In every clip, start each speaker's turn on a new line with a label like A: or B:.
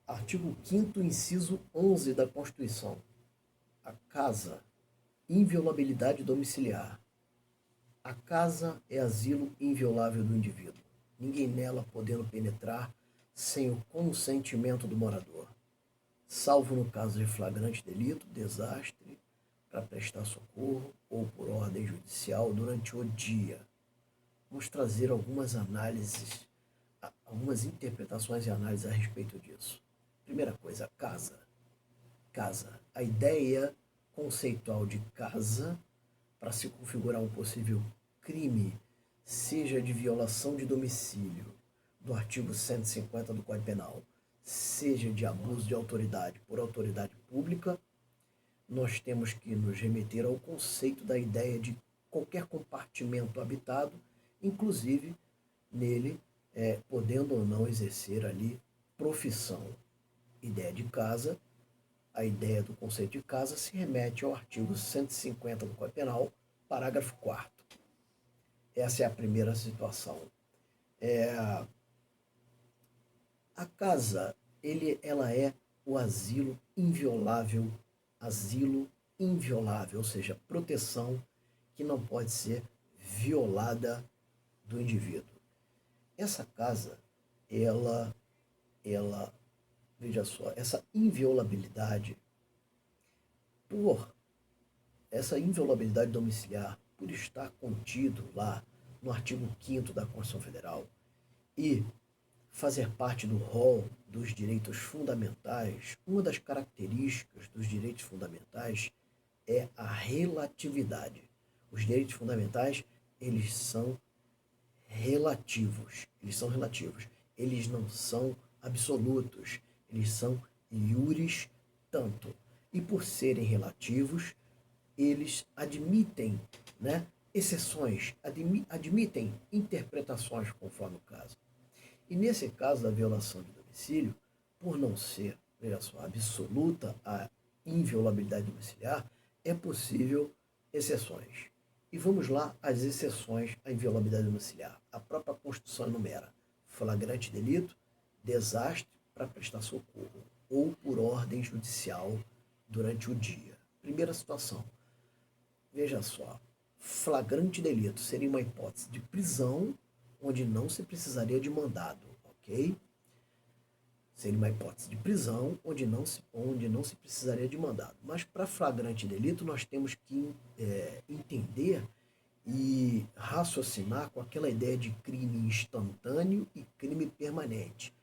A: Artigo 5º, inciso 11 da Constituição. A casa, inviolabilidade domiciliar. A casa é asilo inviolável do indivíduo, ninguém nela podendo penetrar sem o consentimento do morador, salvo no caso de flagrante delito, desastre, para prestar socorro ou por ordem judicial durante o dia. Vamos trazer algumas análises, algumas interpretações e análises a respeito disso. Primeira coisa, casa. Casa. A ideia conceitual de casa para se configurar um possível crime, seja de violação de domicílio, do artigo 150 do Código Penal, seja de abuso de autoridade por autoridade pública, nós temos que nos remeter ao conceito da ideia de qualquer compartimento habitado, inclusive nele, podendo ou não exercer ali profissão. Ideia de casa, a ideia do conceito de casa se remete ao artigo 150 do Código Penal, parágrafo 4º. Essa é a primeira situação. A casa, ela é o asilo inviolável, ou seja, proteção que não pode ser violada do indivíduo. Essa casa, veja só, essa inviolabilidade domiciliar, por estar contido lá no artigo 5º da Constituição Federal e fazer parte do rol dos direitos fundamentais, uma das características dos direitos fundamentais é a relatividade. Os direitos fundamentais, eles são relativos, eles não são absolutos, eles são iuris tanto. E por serem relativos, eles admitem, exceções, admitem interpretações conforme o caso. E nesse caso da violação de domicílio, por não ser, veja só, absoluta a inviolabilidade domiciliar, é possível exceções. E vamos lá às exceções à inviolabilidade domiciliar. A própria Constituição enumera flagrante delito, desastre para prestar socorro ou por ordem judicial durante o dia. Primeira situação, veja só, flagrante delito seria uma hipótese de prisão onde não se precisaria de mandado, ok? Seria uma hipótese de prisão onde não se precisaria de mandado. Mas para flagrante delito nós temos que entender e raciocinar com aquela ideia de crime instantâneo e crime permanente.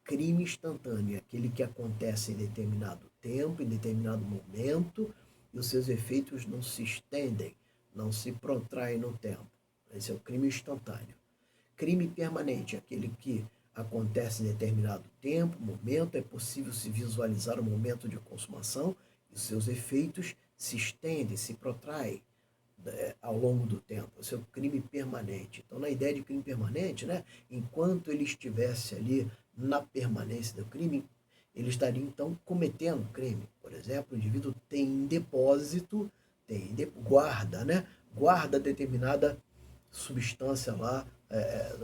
A: Crime instantâneo é aquele que acontece em determinado tempo, em determinado momento, e os seus efeitos não se estendem, não se protraem no tempo. Esse é o crime instantâneo. Crime permanente é aquele que acontece em determinado tempo, momento, é possível se visualizar o momento de consumação e os seus efeitos se estendem, se protraem ao longo do tempo. Esse é o crime permanente. Então, na ideia de crime permanente, enquanto ele estivesse ali na permanência do crime, ele estaria, então, cometendo crime. Por exemplo, o indivíduo tem em depósito, guarda determinada substância lá,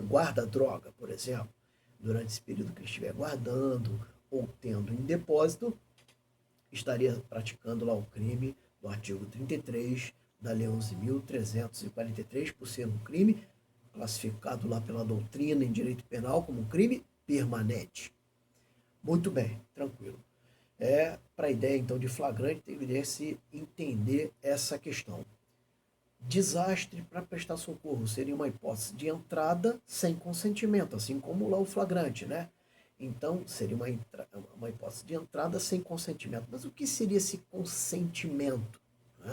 A: guarda droga, por exemplo, durante esse período que ele estiver guardando ou tendo em depósito, estaria praticando lá o crime do artigo 33 da Lei 11.343, por ser um crime classificado lá pela doutrina em direito penal como um crime permanente. Muito bem, tranquilo. Para a ideia, então, de flagrante, deveria se entender essa questão. Desastre para prestar socorro seria uma hipótese de entrada sem consentimento, assim como lá o flagrante, Então, seria uma hipótese de entrada sem consentimento. Mas o que seria esse consentimento? O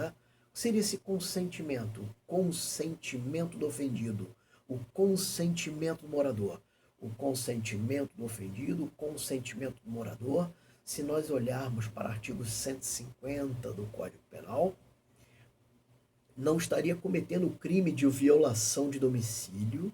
A: que seria esse consentimento? O consentimento do ofendido, o consentimento do morador. O consentimento do ofendido, o consentimento do morador, se nós olharmos para o artigo 150 do Código Penal, não estaria cometendo o crime de violação de domicílio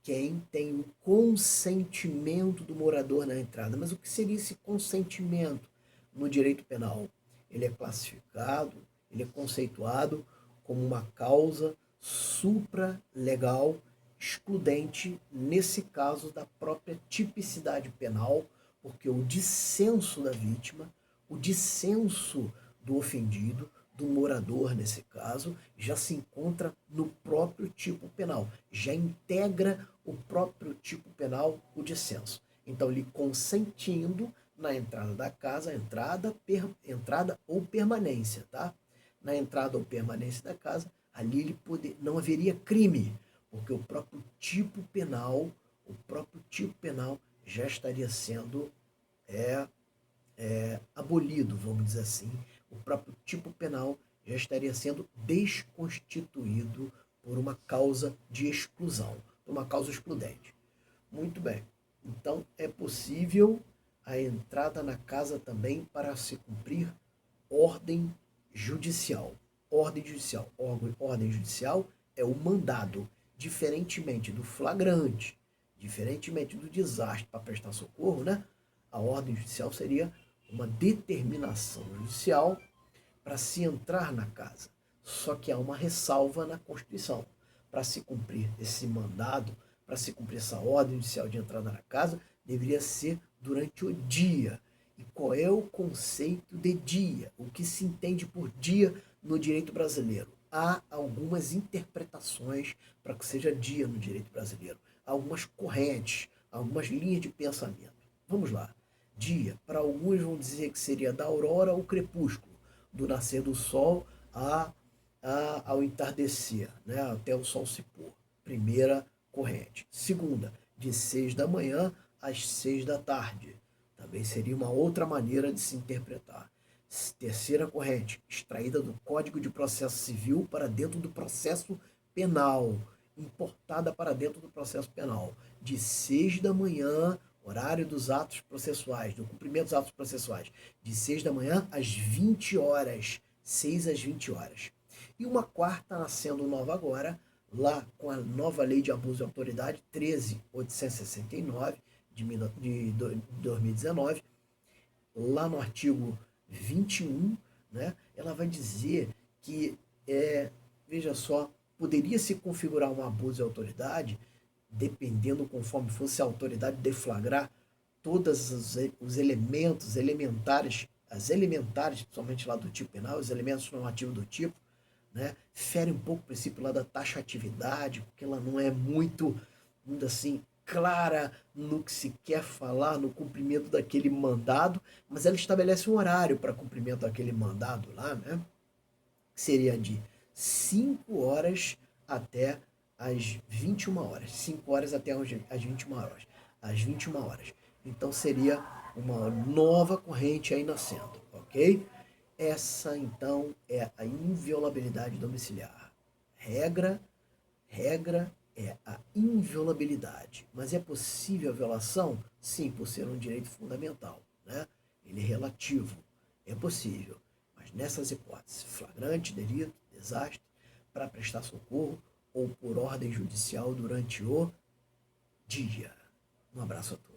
A: quem tem o consentimento do morador na entrada. Mas o que seria esse consentimento no direito penal? Ele é classificado, ele é conceituado como uma causa supralegal excludente, nesse caso, da própria tipicidade penal porque o dissenso da vítima, o dissenso do ofendido, do morador nesse caso, já se encontra no próprio tipo penal, já integra o próprio tipo penal o dissenso. Então, ele consentindo na entrada da casa, entrada ou permanência, tá? Na entrada ou permanência da casa, ali não haveria crime, porque o próprio tipo penal já estaria sendo abolido, vamos dizer assim. O próprio tipo penal já estaria sendo desconstituído por uma causa de exclusão, por uma causa excludente. Muito bem. Então, é possível a entrada na casa também para se cumprir ordem judicial. Ordem judicial. Ordem judicial é o mandado, diferentemente do flagrante, diferentemente do desastre para prestar socorro, né? A ordem judicial seria uma determinação judicial para se entrar na casa. Só que há uma ressalva na Constituição. Para se cumprir esse mandado, para se cumprir essa ordem judicial de entrada na casa, deveria ser durante o dia. E qual é o conceito de dia? O que se entende por dia no direito brasileiro? Há algumas interpretações para que seja dia no direito brasileiro. Há algumas correntes, algumas linhas de pensamento. Vamos lá. Dia, para alguns vão dizer que seria da aurora ao crepúsculo, do nascer do sol ao entardecer, né, até o sol se pôr. Primeira corrente. Segunda, de 6 da manhã às 6 da tarde. Também seria uma outra maneira de se interpretar. Terceira corrente, extraída do Código de Processo Civil para dentro do processo penal, importada para dentro do processo penal, de 6 da manhã, horário dos atos processuais, do cumprimento dos atos processuais, de 6 da manhã às 20 horas, 6 às 20 horas. E uma quarta nascendo nova agora, lá com a nova Lei de Abuso de Autoridade, 13.869, de 2019, lá no artigo 21, né, ela vai dizer que, veja só, poderia se configurar um abuso de autoridade, dependendo conforme fosse a autoridade deflagrar todos os elementos elementares, as elementares, principalmente lá do tipo penal, os elementos normativos do tipo, né, fere um pouco o princípio lá da taxatividade, porque ela não é muito assim, clara no que se quer falar, no cumprimento daquele mandado, mas ela estabelece um horário para cumprimento daquele mandado lá, né? Que seria de 5 horas até às 21 horas. 5 horas até às 21 horas. Às 21 horas. Então seria uma nova corrente aí nascendo, ok? Essa, então, é a inviolabilidade domiciliar. Regra é a inviolabilidade. Mas é possível a violação? Sim, por ser um direito fundamental, né? Ele é relativo. É possível. Mas nessas hipóteses, flagrante, delito, desastre, para prestar socorro ou por ordem judicial durante o dia. Um abraço a todos.